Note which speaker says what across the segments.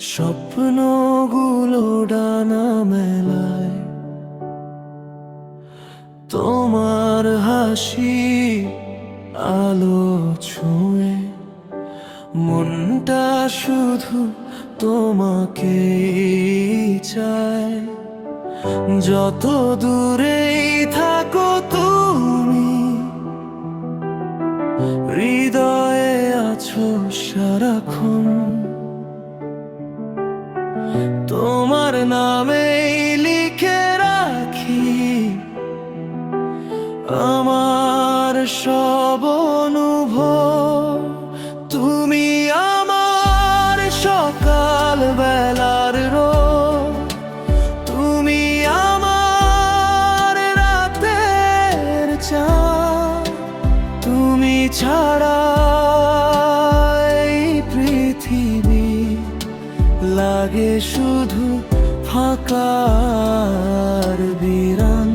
Speaker 1: স্বপ্নগুলো ডানা মেলায়, তোমার হাসি আলো ছুঁয়ে মনটা শুধু তোমাকেই চায়। যত দূরেই থাকো তুমি, হৃদয়ে আছো সারাক্ষণ। তোমার নামেই লিখে রাখি আমার সব অনুভব। তুমি আমার সকাল বেলার রোদ, তুমি আমার রাতের চাঁদ। তুমি ছাড়া এই পৃথিবী লাগে শুধু ফাঁকার বিরান।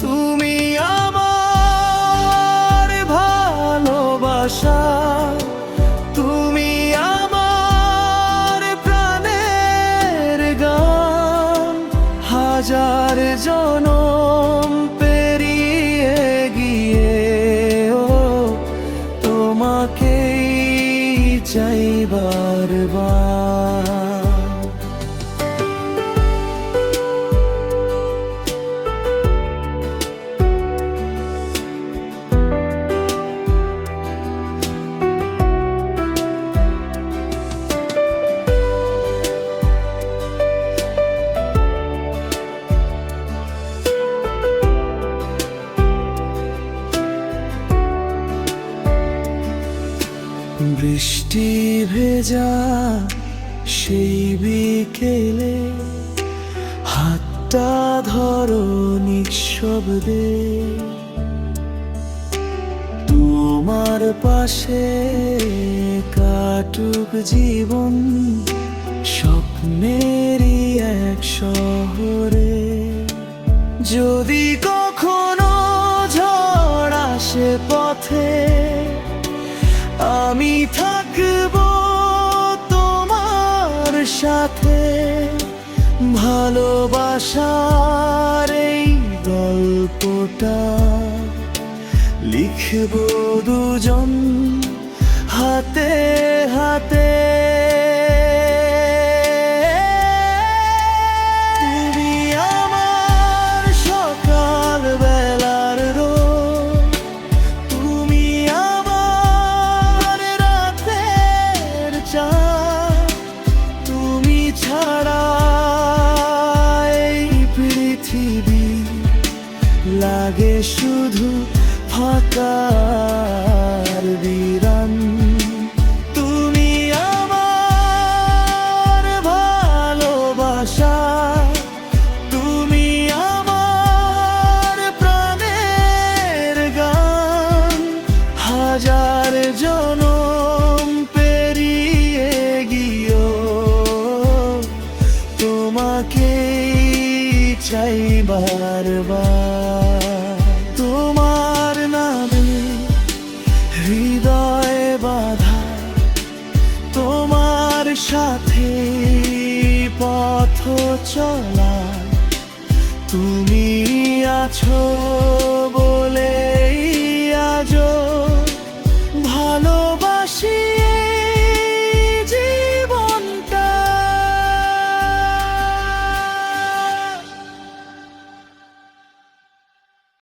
Speaker 1: তুমি আমার ভালোবাসা, তুমি আমার প্রাণের গান। হাজার জনম পেরিয়ে গিয়েও তোমাকেই চাই বারবার। বৃষ্টি ভেজা সেই বিকেলে হাতটা ধরো নিঃশব্দে। তোমার পাশে কাটুক জীবন স্বপ্নেরই এক শহরে। যদি কখনো ঝড় আসে পথে, আমি থাকবো তোমার সাথে। ভালোবাসার এই গল্পটা লিখবো দুজন হাতে হাতে। তুমি আমার সকাল বেলার রোদ, তুমি আমার রাতের চাঁদ। তুমি ছাড়া এই পৃথিবী লাগে শুধু ফাঁকার বিরান। তুমি আমার ভালোবাসা, তুমি আমার প্রাণের গান। হাজার জনম পেরিয়ে গিয়েও তোমাকেই চাই বারবার। তোমার নামে হৃদয় বাঁধা, তোমার সাথে পথ চলা। তুমি আছো